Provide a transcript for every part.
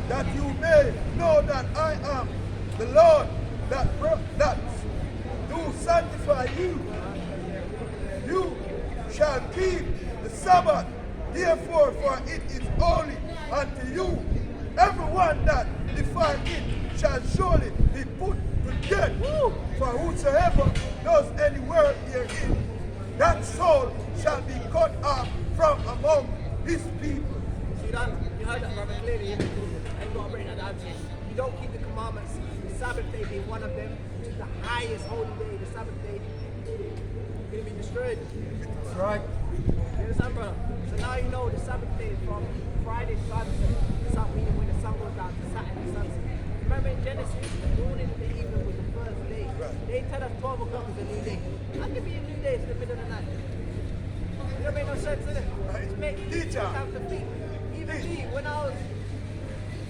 that you may know that I am the Lord that do sanctify you. You shall keep the Sabbath, therefore, for it is holy unto you. Everyone that defies it shall surely be put to death. For whosoever does any work herein, that soul shall be cut off from among his people. See that? You heard that, brother, clearly. I ain't got to bring that down to you. You don't keep the commandments. The Sabbath day being one of them, which is the highest holy day, the Sabbath day, you're going to be destroyed. That's right. You understand, brother? So now you know the Sabbath day is from Friday sunset, meaning when the sun goes down, to Saturday sunset. Remember in Genesis, the morning and the evening was the first day. Right. They tell us 12 o'clock is a new day. How can it be a new day in the middle of the night? It don't make no sense, does it? It makes time to think. Even me, when I was,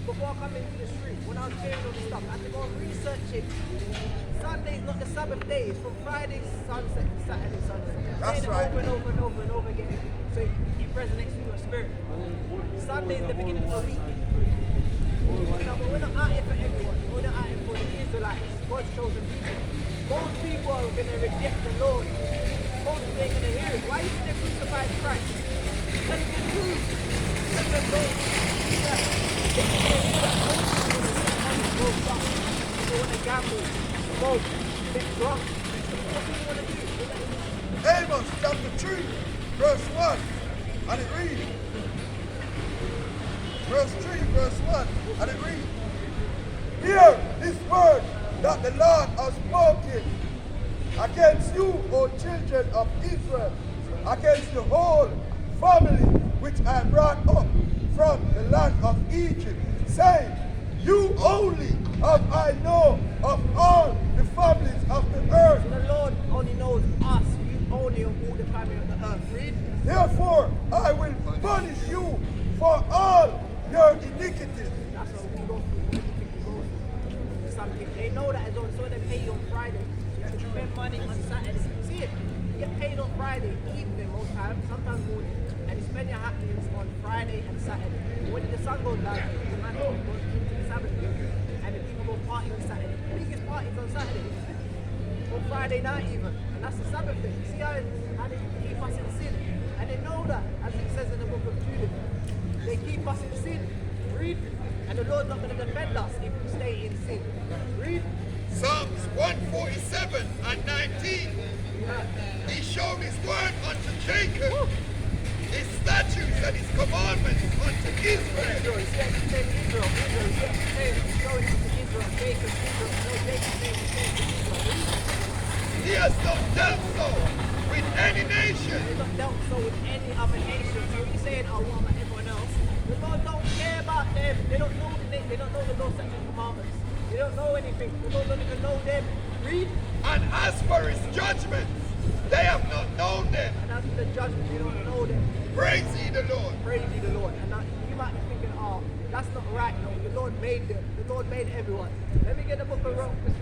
before coming to the street, when I was hearing all this stuff, I had to go and research it. Sunday's not the Sabbath day, it's from Friday sunset to Saturday sunset. That's Saying it right. over and over and over and over again, so it resonates in your spirit. Sunday is the beginning of the week. No, but we're not out here for everyone. We're not out here for the Israelites, God's chosen people. Most people are going to reject the Lord. Most people ain't going to hear it. Why you think they crucified Christ? Tell them the truth. Let them know. People want to gamble, smoke, get drunk. What do you want to do? Amos chapter 3, verse 1, and it reads. Verse 3, verse 1, and it reads, hear this word that the Lord has spoken against you, O children of Israel, against the whole family which I brought up from the land of Egypt, saying, you only have I known of all the families of the earth. So the Lord only knows us. You only of all the family of the earth. Read. Therefore, I will punish you for all your iniquities. That's what we go through. Something. They know that as well, so they pay you on Friday. You spend money on Saturday. See it? You get paid on Friday evening most times, sometimes morning. And you spend your happenings on Friday and Saturday. When the sun goes down, the man goes into the Sabbath day. And the people go party on Saturday. The biggest parties on Saturday. On Friday night even. And that's the Sabbath day. See how they keep us in sin. And they know that, as it says in the book of Jude. They keep us in sin. Read. And the Lord's not going to defend us if we stay in sin. Read. Psalms 147 and 19. He showed his word unto Jacob, his statutes and his commandments unto Israel. He said he said Israel. He said he's showing it to Israel. Jacob, Israel. No, Jacob said he said Israel. He has not dealt so with any nation. He's not dealt so with any other nation. So he's saying, oh, what about everyone else? The Lord don't care about them. They don't know the Lord's statutes and commandments. They don't know anything. The Lord don't even know them. Read. And as for his judgments, they have not known them. And as for the judgment, they don't know them. Praise ye the Lord. Praise ye the Lord. And now, you might be thinking, oh, that's not right. No, the Lord made them. The Lord made everyone. Let me get the book of Romans.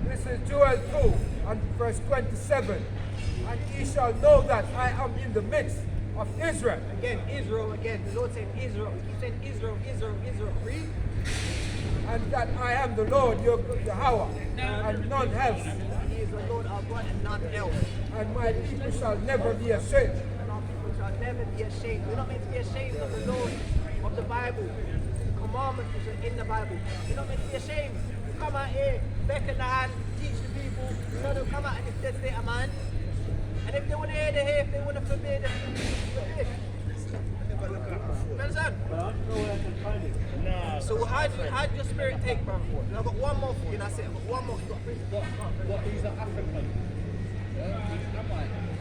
This is Joel 2 and verse 27. And ye shall know that I am in the midst of Israel. Again, Israel again. The Lord said Israel. He keeps saying Israel, Israel, Israel. Read. And that I am the Lord your Yahweh, and none else. He is the Lord our God and none else. And my people shall never be ashamed. And our people shall never be ashamed. We're not meant to be ashamed of the Lord of the Bible. The commandments which are in the Bible. We're not meant to be ashamed. You come out here, beckon the hand, teach the people, tell them come out in this dead state of mind. And if they want to hear, they hear. If they want to forbid, they forbid. You understand? So how did your spirit take, bro? I've got one more for you, that's it. I've got one more. You've got What he's an African.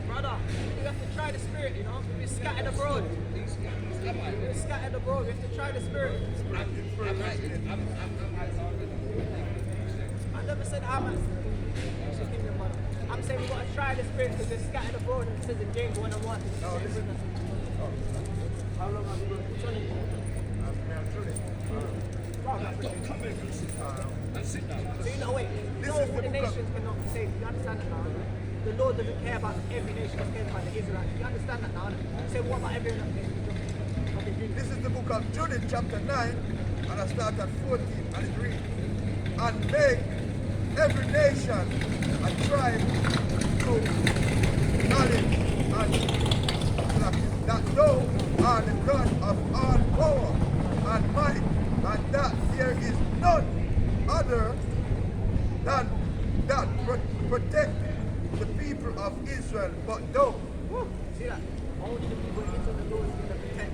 brother, we have to try the spirit, you know? We're scattered abroad. We're scattered abroad. We have to try the spirit. I never said I'm saying we got to try the spirit because we're scattered abroad, and it says in James 1 and 1. How long have you been? Which one is it? So you know, wait, you know all the nations cannot be saved. You understand that now? The Lord doesn't care about every nation, He cares about the Israelites. You understand that now? You say, what about everyone else? This is the book of Judith, chapter 9, and I start at 14, and it reads, and make every nation and tribe to knowledge and that thou art the God of all power and might, and that there is none other than that protect the people of Israel but thou. Woo. See that? Only the people in the Lord is going to protect.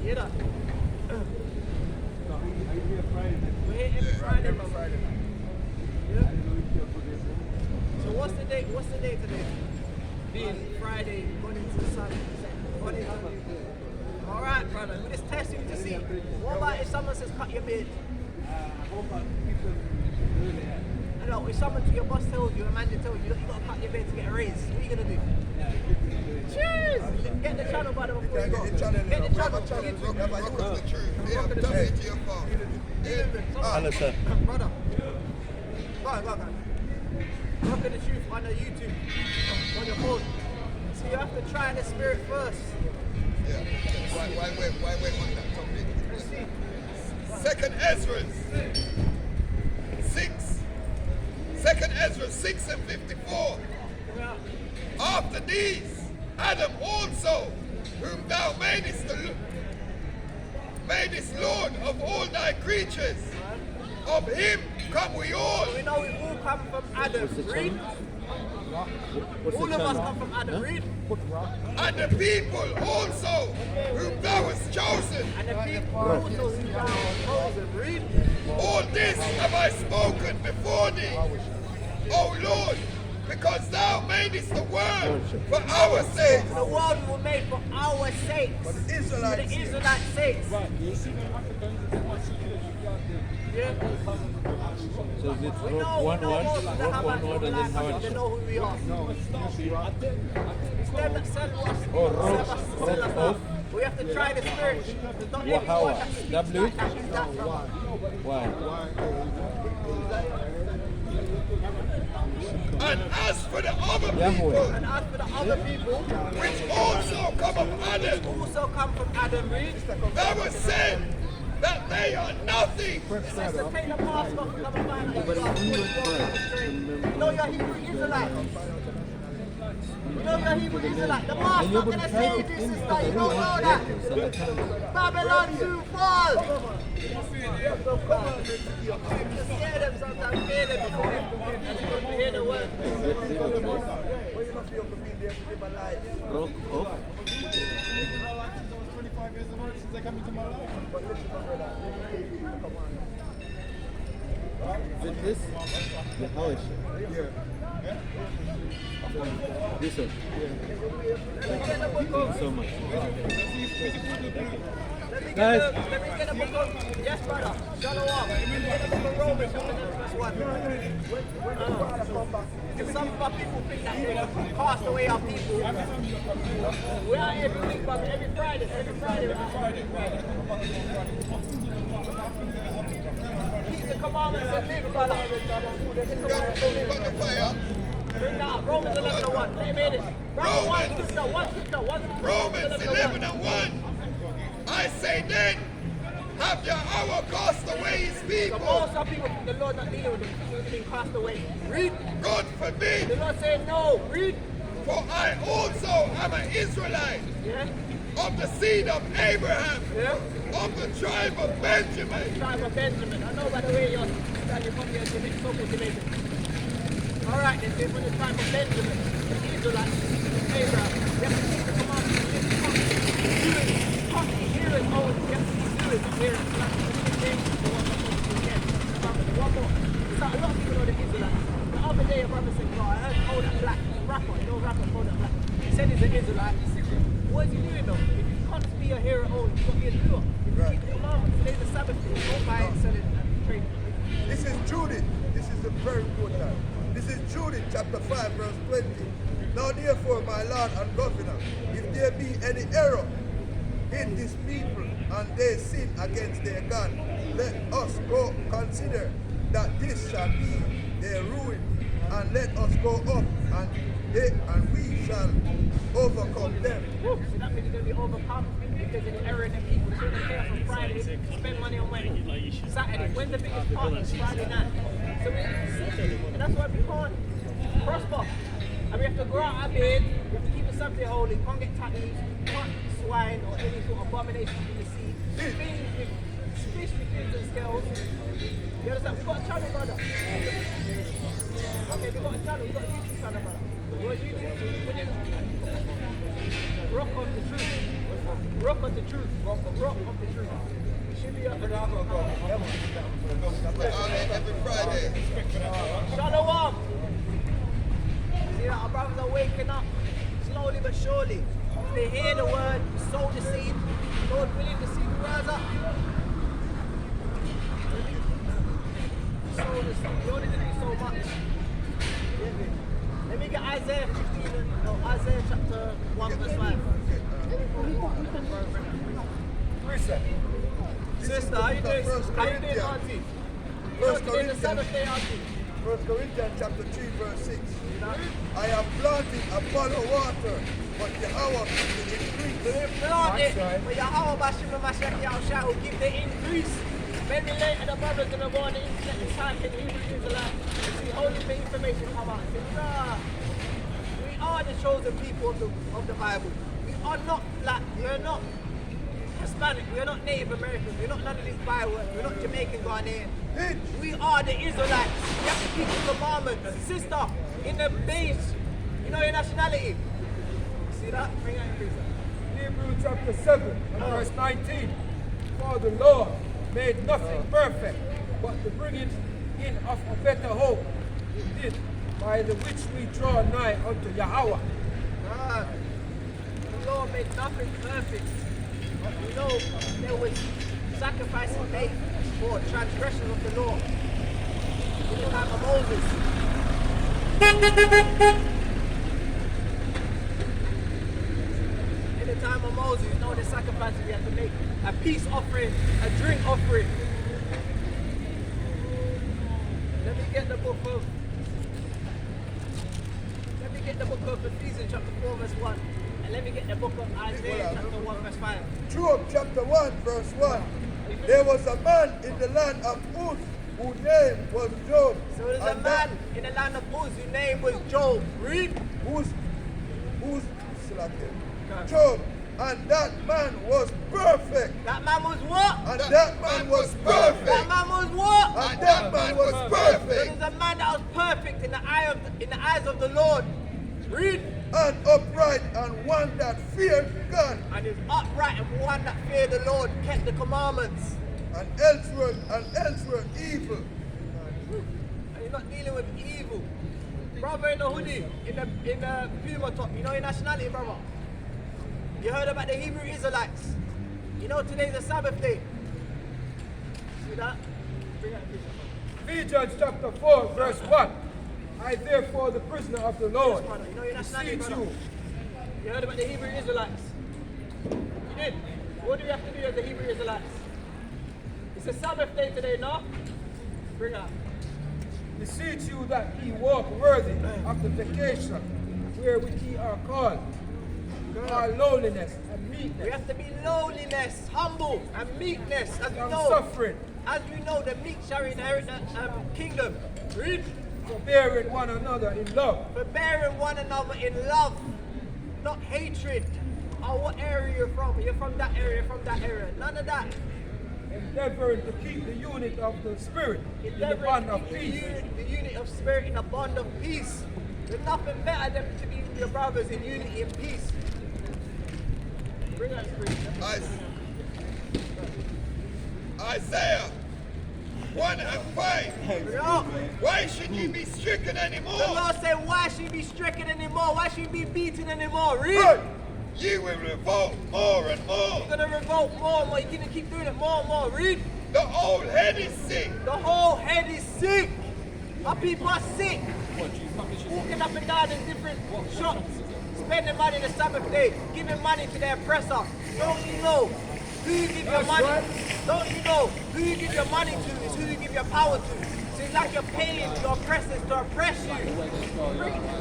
Hear that? We're here every Friday, man. Yeah. So what's the date? What's the date today? Being Friday, going into the sun. All right, brother. We're just testing to see. What about if someone says cut your beard? No, if someone to your boss tells you, a manager tells you, look, you got to cut your beard to get a raise, what are you going to do? Cheers! Get the channel, brother, before you go. Get the channel. Alistair. Brother. Go on. Look at the truth on the YouTube, on your phone. So you have to try the spirit first. Yeah. Why wait on that topic? Let's see. Second Ezra 6 and 54. Yeah. After these, Adam also, whom thou madest Lord of all thy creatures, of him come we all. So we know we all come from Adam. Read. All of us come from Adam. Read. And the people also, whom thou hast chosen. And the people also who thou hast chosen. Read. All this have I spoken before thee, O Lord, because thou madest the world for our sake. The world was made for our sakes. For the For the Israelites. Israelites' sakes. Yeah. So it's We rock know, one most of the word, Hamas and then how they much? know who we are. It's them that sell us. Oh, rock Sell us off. out. We have to try the spirit. There's not everyone Wahawa. that speaks W? like that. Is that from? Why? And as for the other Yahweh. people, And as for the other people, which also come of Adam, also come from Adam, read. thou hast said that they are nothing. It says to take the mask off and come and find out you are fully walking on the street. You know you're Hebrew Israelite. You know you're Hebrew Israelite. The mask not going to save you, sister. You don't know that. Babylon soon fall. Just scare them sometimes. Fear them before they hear the word. Rock off. Is it this? The house. This one. Thank you so much. Guys. Let me get a book of, yes brother, Shalom. Let me get a book of Romans, verse 1. Some of our people think that they cast away our people. We are every week, brother, every Friday. Keep the commandments and live, brother. Bring that up, Romans 11 and 1. Let me hear this. One scripture. Romans 11 and 1. I say then, have Yahweh cast away his So people? most of people think the Lord not dealing with them. He's being cast away. Read. God forbid, The Lord saying no. Read. for I also am an Israelite, Yeah. of the seed of Abraham, Yeah. of the tribe of Benjamin. Tribe of Benjamin. I know by the way you're standing from here to make so-called Jamaican. All right, then they're from the tribe of Benjamin, the Israelites, Abraham. You have to keep the commandments. Hear it, oh, you have to do it. Hear it. Like, the one that's supposed to be again. One more. It's like a lot of people know the Israelites. The other day, a brother said, "Oh, I heard Kodak Black, rapper, no rapper, Kodak Black. He said he's an Israelite. What is he doing though? If you can't be a hero, oh, you've got to be a doer. Keep the commandments. Today's the Sabbath. Don't buy it, sell it, and trade it. This is Judith. This is the very important. This is Judith chapter 5 verse 20. Now therefore, my Lord and Governor, if there be any error in this people and they sin against their God, let us go consider that this shall be their ruin, and let us go up and we shall overcome them. So that means you're going to be overcome if there's any error in the people. So they pay us on Friday, spend money on Wednesday, Saturday. When's the biggest party? Friday night. So and that's why we can't prosper. And we have to go out our bed, we have to keep the Sabbath holy, can't get tattoos, can't eat swine or any sort of abomination in the sea. Things with fish with fins and scales. You understand? We've got a channel, brother. Okay, we've got a channel, we've got a YouTube channel, brother. What you need to put in rock of the truth. Rock of the truth. Rock of the truth. It should be up and down. Every Friday. Shalom. See that our brothers are waking up slowly but surely. If they hear the word, sow the seed, Lord willing, the seed will rise up. Sow the seed. You only do so much. Let me get Isaiah 15 and Isaiah chapter 1 verse 5. Reset. Sister, how you doing? How you doing, auntie? First You doing the Corinthians, Sabbath day, auntie? 1 Corinthians chapter 3 verse 6. I have planted upon the water, but Yahweh gives the increase. Plant it, That's right. but Yahweh Bashim and Mashaki Al-Shah will give the increase. Maybe later the brothers going to go on the internet and type in Hebrew Israelite and see holy information come out and say, nah, we are the chosen people of the Bible. We are not black, we are not Hispanic, we are not Native Americans, we're not none of these bywords, we're not Jamaican Ghanaian. We are the Israelites. We have to keep the commandments. Sister, in the base, you know your nationality. See that? Bring out your visa. Hebrews chapter 7 and verse 19. For the Lord made nothing perfect, but the bringing in of a better hope he did, by the which we draw nigh unto Yahweh. God, the Lord made nothing perfect. But we know there was sacrificing made for transgression of the law. In the time of Moses. In the time of Moses, you know the sacrifices we had to make. A peace offering, a drink offering. Let me get the book of Ephesians chapter 4 verse 1. And let me get the book of Isaiah chapter 1 verse 5. Job chapter 1 verse 1. There was a man in the land of Uz whose name was Job. So there's a man in the land of Uz whose name was Job. Read. Who's Job, and that man was perfect. That man was what? And that man was perfect. That man was what? And that man was So perfect. there's a man that was perfect in the eyes of the Lord. Read. And upright, and one that feared God. And is upright and one that feared the Lord, kept the commandments. And elsewhere evil. And you're not dealing with evil. Brother in the hoodie, in the Puma top, you know your nationality, brother? You heard about the Hebrew Israelites. You know today's a Sabbath day. See that? Bring out the picture. Ephesians chapter 4 verse 1. I therefore the prisoner of the Lord, Yes, brother. You know your nationality, beseech brother? you. You heard about the Hebrew Israelites? You did? What do we have to do as the Hebrew Israelites? It's a Sabbath day today, no? Bring it up. Beseech you that ye walk worthy of the vacation wherewith ye are called, our lowliness and We meekness, have to be lowliness, humble, and meekness, as we and know. suffering, As we know, the meek shall inherit the kingdom. Read. forbearing one another in love, Forbearing one another in love, not hatred. Oh, what area you're from? You're from that area, from that area. None of that. endeavoring to keep the unit of the Spirit in the bond of peace. The unit of spirit in a bond of peace. There's nothing better than to be with your brothers in unity and peace. Bring us free. Isaiah 1 and 5. No. Why should ye be stricken The anymore? Lord said, why should we be stricken anymore? Why should we be beaten anymore? Read. Good. Ye will revolt more and more. You're gonna revolt more and more. You're gonna keep doing it more and more. Read. The old head is sick. The whole head is sick. Our people are sick. Walking up and down in different shops, spending money the Sabbath day, giving money to their oppressor. Don't you know who you give your money? right. Don't you know who you give your money to is who you give your power to? So it's like you're paying your oppressors to oppress you.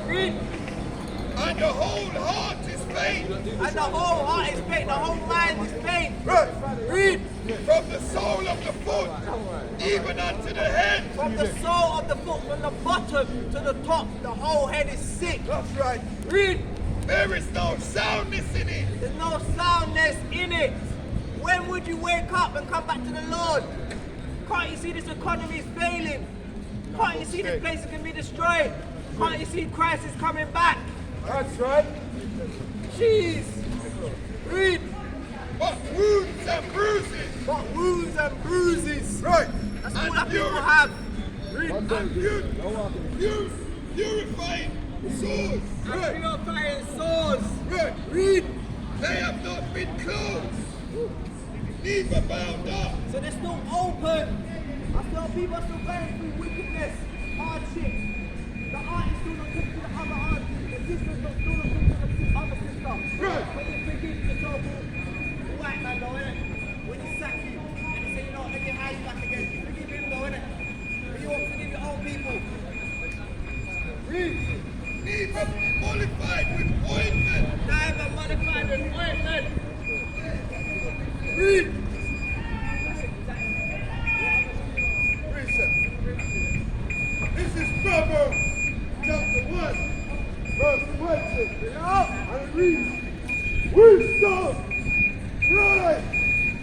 Read. And the whole heart is faint. And the whole heart is faint, the whole mind is faint. Right. Read. From the sole of the foot, even unto the head. From the sole of the foot, from the bottom to the top, the whole head is sick. That's right. Read. There is no soundness in it. There's no soundness in it. When would you wake up and come back to the Lord? Can't you see this economy is failing? Can't you see this place is going to be destroyed? Can't you see Christ is coming back? That's right. Jeez. Read. But wounds and bruises. But wounds and bruises. Right. That's all And that people have. Read. And purifying sores. And purifying sores. Right. Read. They have not been closed, neither bound up. So they're still open. I feel people are still going through wickedness, hardship. The aunt is still not talking to the other aunt. The sister's not still not talking to the other sister. Right. When you forgive the so-called white man though, innit? When he sack you and he say, you know, let me hire you back again. You forgive him though, innit? But you won't forgive your own people. Read. Neither mollified with ointment. Neither modified with ointment. Read. This is Proverbs chapter 1, verse 20. And it reads, Wisdom cried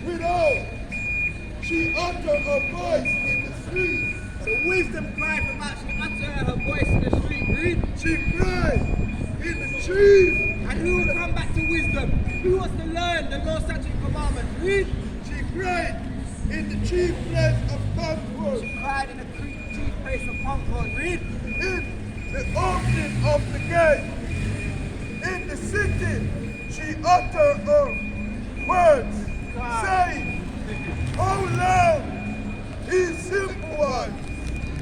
without. She uttered her voice in the street. So wisdom cried from out, she uttered her voice in the street. Read. She cried in the trees. And who will come back to wisdom? Who wants to learn the law, statute, and commandments? Read. She cried in the chief place of concord. She cried in the chief place of concord. Read. In the opening of the gate. In the city, she uttered her words, saying, How long, ye simple ones,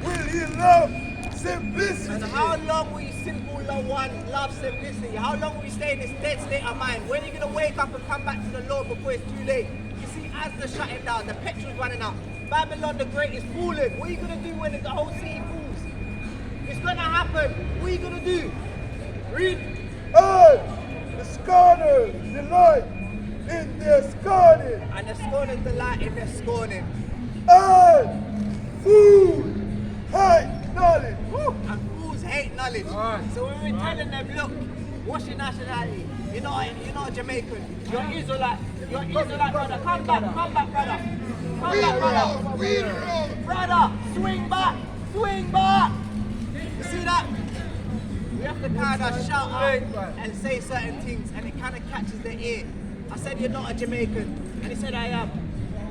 will ye love simplicity? And how long will you simple one love simplicity? How long will you stay in this dead state of mind? When are you going to wake up and come back to the Lord before it's too late? You see, as they're shutting down, the petrol's running out. Babylon the Great is falling. What are you going to do when the whole city falls? It's going to happen. What are you going to do? Read. And the scorners delight in their scorning. And the scorners delight in their scorning. And fools hate knowledge. Woo. And fools hate knowledge. So when we're telling them, look, what's your nationality? You're not Jamaican. You're Israelite. You're Israelite, brother. Come back, brother. Come back, brother. Brother, swing back. Swing back. You see that? We have to kind of shout out and say certain things, and it kind of catches their ear. I said, you're not a Jamaican. And he said, I am.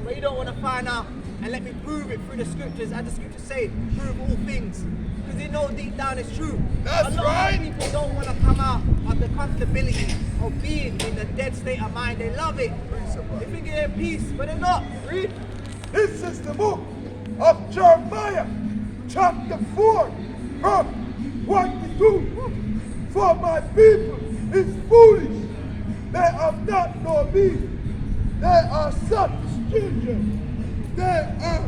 But you don't want to find out and let me prove it through the scriptures. As the scriptures say, prove all things. Because they know deep down it's true. That's a lot right. of people don't want to come out of the comfortability of being in the dead state of mind. They love it. They think they're in peace, but they're not. Read. This is the book of Jeremiah, chapter 4, from 22. For my people is foolish. They have not known me. They are such strangers. They are,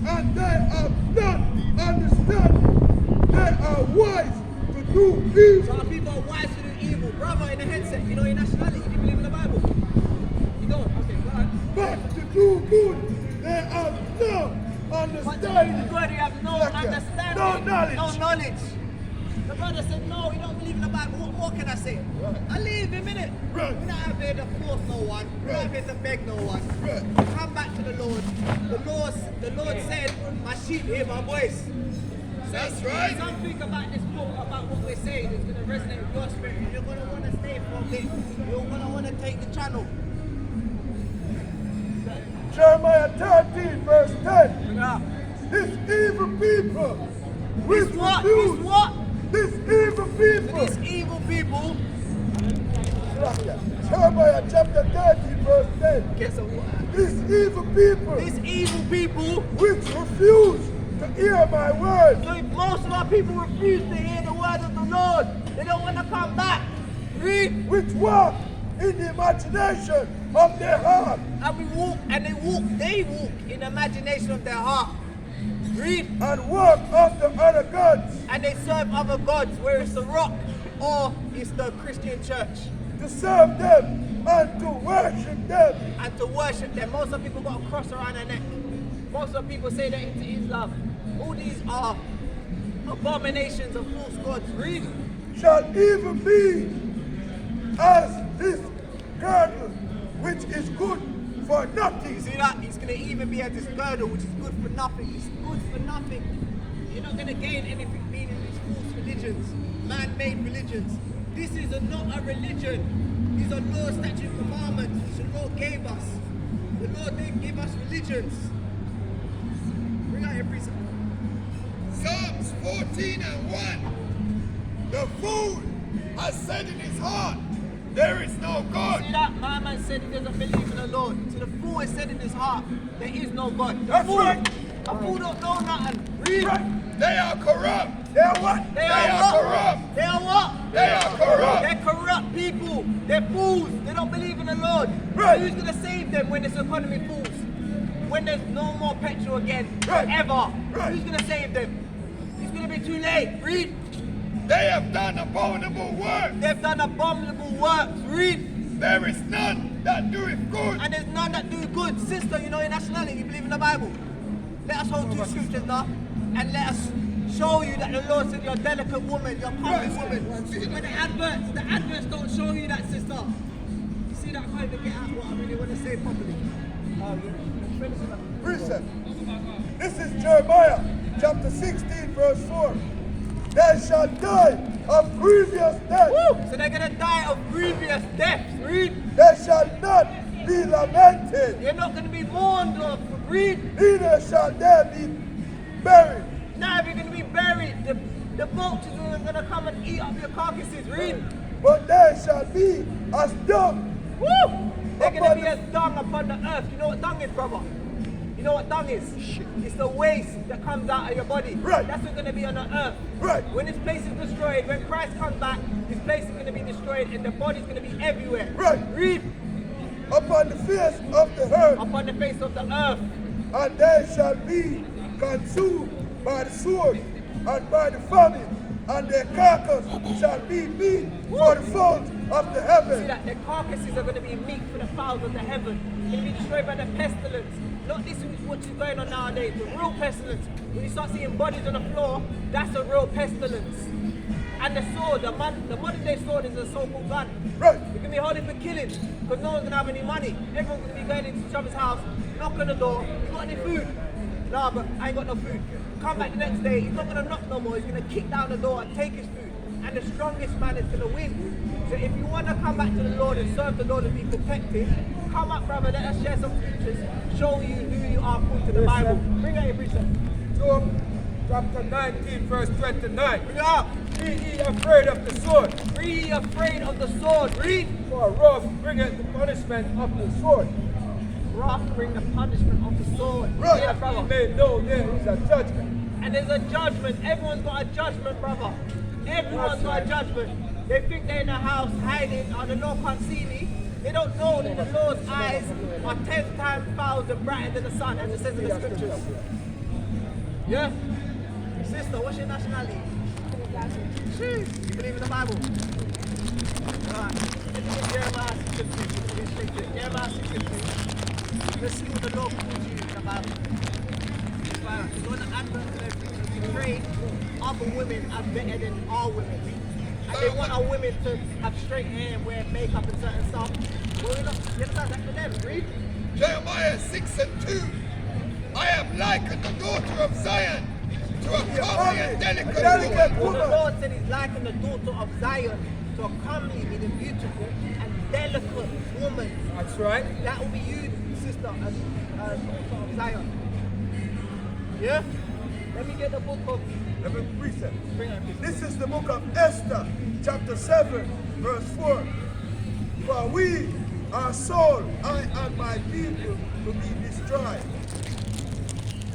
and they have not understanding. They are wise to do evil. Some people are wise to do evil. Brother in the headset, you know your nationality. Do you believe in the Bible? You don't? Okay, go ahead. But to do good, they have no But to do understanding. good, you have no understanding. No knowledge. No knowledge. The brother said, no, he don't believe in the Bible. What more can I say? I leave him in it. Right. We're not out here to force no one. We're not out here to beg no one. Right. Come back to the Lord. The Lord said, my sheep hear my voice. That's right. Something about this book, about what we're saying, is going to resonate with your spirit. You're going to want to stay from it. You're going to want to take the channel. Jeremiah 13, verse 10. Yeah. This evil people, which This what? refuse- This what? This evil people. These evil people. Jeremiah chapter 13, verse 10. Guess what? These evil people, These evil people. which refuse to hear my words, So most of our people refuse to hear the word of the Lord. They don't want to come back. Read. which walk in the imagination of their heart, And they walk in the imagination of their heart. Read. and work after other gods, And they serve other gods where it's a rock. or it's the Christian church. to serve them and to worship them. And to worship them. Most of the people got a cross around their neck. Most of the people say they're into Islam. All these are abominations of false gods. Read. Shall even be as this girdle, which is good for You nothing. see that? It's going to even be as this girdle, which is good for nothing. It's good for nothing. You're not going to gain anything being in these false religions, man-made religions. This is not a religion. These are law, statute, commandments which the Lord gave us. The Lord didn't give us religions. Bring out your precept. Psalms 14:1. The fool has said in his heart, there is no God. See that? My man said he doesn't believe in the Lord. So the fool has said in his heart, there is no God. The That's fool, right. a fool don't know nothing. Read. Right. They are corrupt. They are what? They are what? corrupt. They are what? They are corrupt. They're corrupt people. They're fools. They don't believe in the Lord. Right. Who's going to save them when this economy falls? When there's no more petrol again, Right. forever? Right. Who's going to save them? It's going to be too late. Read. They have done abominable work. They've done abominable works. Read. There is none that doeth good. And there's none that do good. Sister, you know your nationality, you believe in the Bible. Let us hold two scriptures now and let us show you that the Lord said you're a delicate woman, you're a comely woman. But the adverts don't show you that, sister. You see that? I can't even get out what I really want to say properly. Precept. This is Jeremiah chapter 16 verse 4. They shall die of grievous death. Woo! So they're going to die of grievous deaths. Read. They shall not be lamented. You're not going to be mourned of. Read. Neither shall they be buried. Now if you're going to be buried, the vultures are going to come and eat up your carcasses. Read. But they shall be as dung. Woo! They're going to Upon be as dung upon the earth. You know what dung is, brother? You know what dung is? It's the waste that comes out of your body. Right. That's what's going to be on the earth. Right. When this place is destroyed, when Christ comes back, this place is going to be destroyed and the body's going to be everywhere. Right. Read. Upon the face of the earth, Upon the face of the earth. and they shall be consumed by the sword and by the famine, and their carcass shall be meat for the fowls of the See heaven. that? Their carcasses are going to be meat for the fowls of the heaven. They're going to be destroyed by the pestilence. Not this is what is going on nowadays, the real pestilence. When you start seeing bodies on the floor, that's a real pestilence. And the sword, the modern day sword is a so-called gun. Right. You can be holding for killing, because no one's going to have any money. Everyone's going to be going into each other's house, knock on the door, you got any food? Nah, but I ain't got no food. Come back the next day, he's not going to knock no more, he's going to kick down the door and take his food. And the strongest man is going to win. So if you want to come back to the Lord and serve the Lord and be protected, come up, brother, let us share some scriptures, show you who you are according to the Yes, Bible. sir. Bring out your precept. Job chapter 19, verse 29. Bring it out. Be ye afraid of the sword, Be ye afraid of the sword. Read. for wrath bringeth the punishment of the sword. Wrath bring the punishment of the sword. Right. Yeah, Ye brother. may know there is a judgment. And there's a judgment. Everyone's got a judgment, brother. Everyone's got a judgment. They think they're in the house hiding, or the Lord can't see me. They don't know that the Lord's eyes are 10 times thousand brighter than the sun, as it says in the scriptures. Yeah? Sister, what's your nationality? Jeez, you believe in the Bible? Alright, let me get Jeremiah 6:15. Get straight to it. Jeremiah 6:15. Let's see what the Lord calls you in the Bible. You want to advert to everything. You trade other women as better than our women. And they want our women to have straight hair and wear makeup and certain stuff. Well, we're not, you understand? That's for them. Read. Jeremiah 6:2. I am likened the daughter of Zion to a comely and delicate woman. Well, the Lord said he's like the daughter of Zion to a comely, meaning beautiful and delicate woman. That's right. That will be you, sister, as daughter of Zion. Yeah? Let me get the book of... Let me precept. Bring it. This is the book of Esther, chapter 7, verse 4. For we are sold, I and my people, to be destroyed.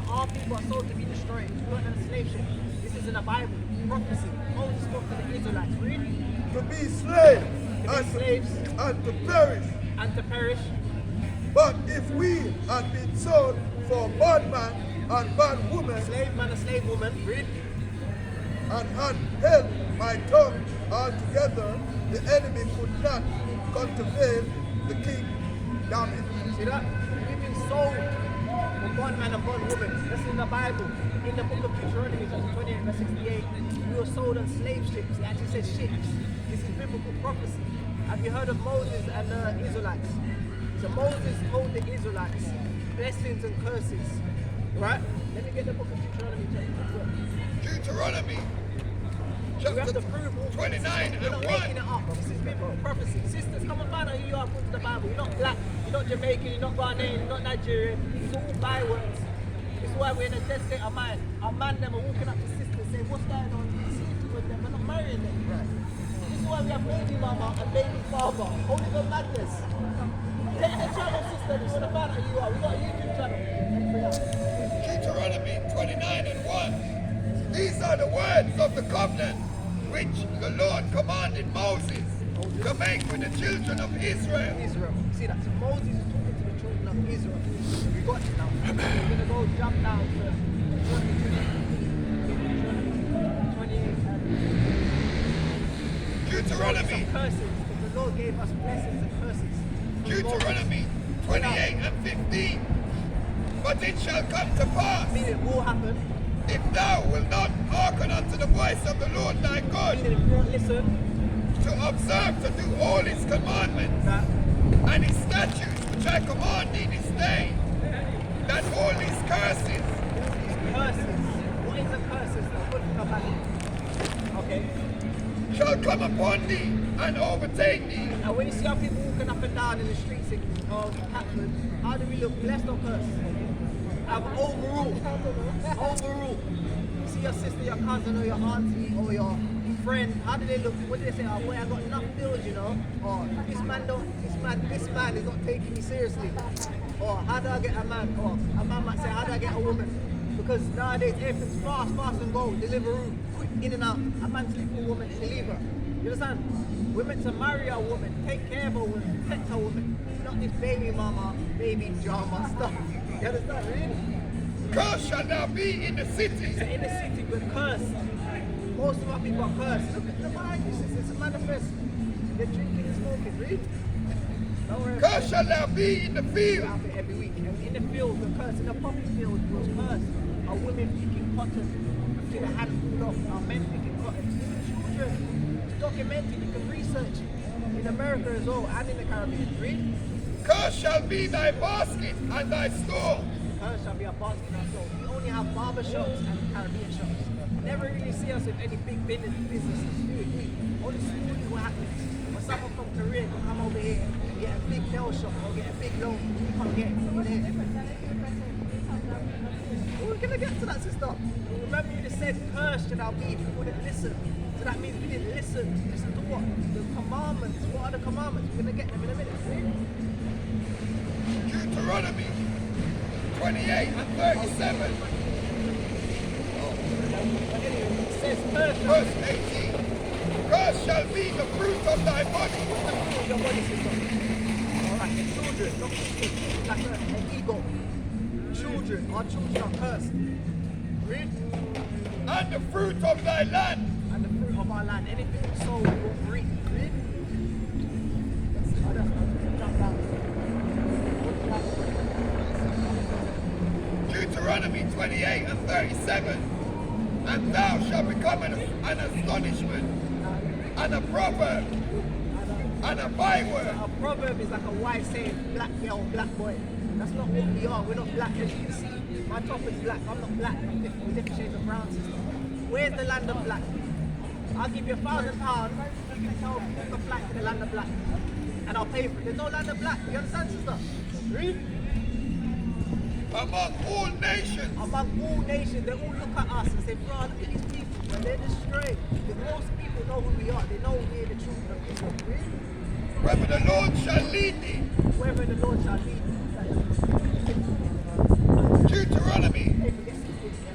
All people are sold to be destroyed. We're not in a slave ship. This is in the Bible. Prophecy. Moses spoke to the Israelites. Read. To be slaves, To be slaves and to perish. and to perish. But if we had been sold for bondman and bondwoman, Slave man and slave woman. Read. and had held my tongue altogether, the enemy could not countervail the king David. See that? We've been sold from one man and one woman. That's in the Bible. In the book of Deuteronomy, chapter 28, verse 68, we were sold on slave ships. It actually says ships. This is biblical prophecy. Have you heard of Moses and the Israelites? So Moses told the Israelites blessings and curses. Right? Let me get the book of Deuteronomy, chapter 12. Deuteronomy We have chapter to prove all 29 We're and not 1. making it up. This is biblical prophecy. Sisters, come and find out who you are according to the Bible. You're not black, you're not Jamaican, you're not Ghanaian, you're not Nigerian. It's all bywords. This is why we're in a dead state of mind. Our man them are walking up to sisters saying, what's going on? Sleeping with them, we're not marrying them. This is why we have baby mama and baby father. Holy God madness. Take the channel, sister. You want to find out who you are. We've got a YouTube channel. Deuteronomy 29 and 1. These are the words of the covenant which the Lord commanded Moses to make with the children of Israel. Israel. See that? So Moses is talking to the children of Israel. We got it now. We're going to go jump down to Deuteronomy 28 and Deuteronomy, some curses. Because the Lord gave us blessings and curses. Deuteronomy 28 and 15. But it shall come to pass, Meaning it will happen. if thou wilt not hearken unto the voice of the Lord thy God, Meaning if you don't listen, to observe to do all his commandments that and his statutes which I command thee this day, that all these curses curses. What is a curses? Now, good for the okay. shall come upon thee and overtake thee. And when you see our people walking up and down in the streets of Hatford, how do we look? Blessed or cursed? I've overruled. Overruled. You see your sister, your cousin, or your auntie, or your friend, how do they look? What do they say? Oh boy, I got enough bills, you know? Or this man is not taking me seriously. Or how do I get a man? Or a man might say, how do I get a woman? Because nowadays everything's fast and go, Deliveroo, quick, in and out. A man sleep with a woman, he leave her. You understand? We're meant to marry a woman, take care of a woman, protect a woman. Not this baby mama, baby drama stuff. You understand, really? Curse shall thou be in the city, So in the city, we're cursed. Most of our people are cursed. Look at the behind you, sis. It's a manifest. They're drinking and smoking, read. Don't worry. curse shall thou be in the We're field, out there every week. And in the field, we're cursed. In the poppy field, we're cursed. Our women picking cotton to the handful of our men picking cotton. Children, it's documented. You can research in America as well and in the Caribbean. Read. curse shall be thy basket and thy store. Curse shall be a basket in our soul. We only have barber shops and Caribbean shops. Never really see us with any big businesses. Only small little happenings. When someone from Korea can come over here and get a big nail shop or get a big loan, we can't get it over there. We're gonna get to that, sister. Remember you just said curse should our be if we wouldn't listen. So that means we didn't listen. Listen to what? The commandments. What are the commandments? We're gonna get them in a minute. Deuteronomy 28 and 37. But anyway, it says curse shall Verse 18. Curse shall be the fruit of thy body, be your body system. Alright, the children, not people, like an ego. Children, our children are cursed. Read. and the fruit of thy land, And the fruit of our land, anything we sow, we will reap. Read. Jump down. Deuteronomy 28 and 37. And thou shalt become an astonishment, and a proverb, and a byword. A proverb is like a wise saying, black girl, black boy. That's not what we are. We're not black, as you can see. My top is black. I'm not black. I'm different shades of brown, sister. Where's the land of black? I'll give you £1,000. You can tell me the flight to the land of black. And I'll pay for it. There's no land of black. You understand, sister? Read. Among all nations, Among all nations, they all look at us and say, bro, look at these people. And they're destroyed. Because most people know who we are. They know we're the children of Israel. Read. whether the Lord shall lead thee. Wherever the Lord shall lead you. Deuteronomy Hey, but this is-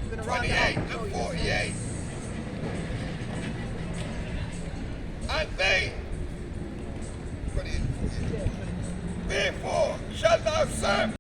we're gonna round it 28 up. and Show you. 48. And they, 28 and 48. Therefore shalt thou serve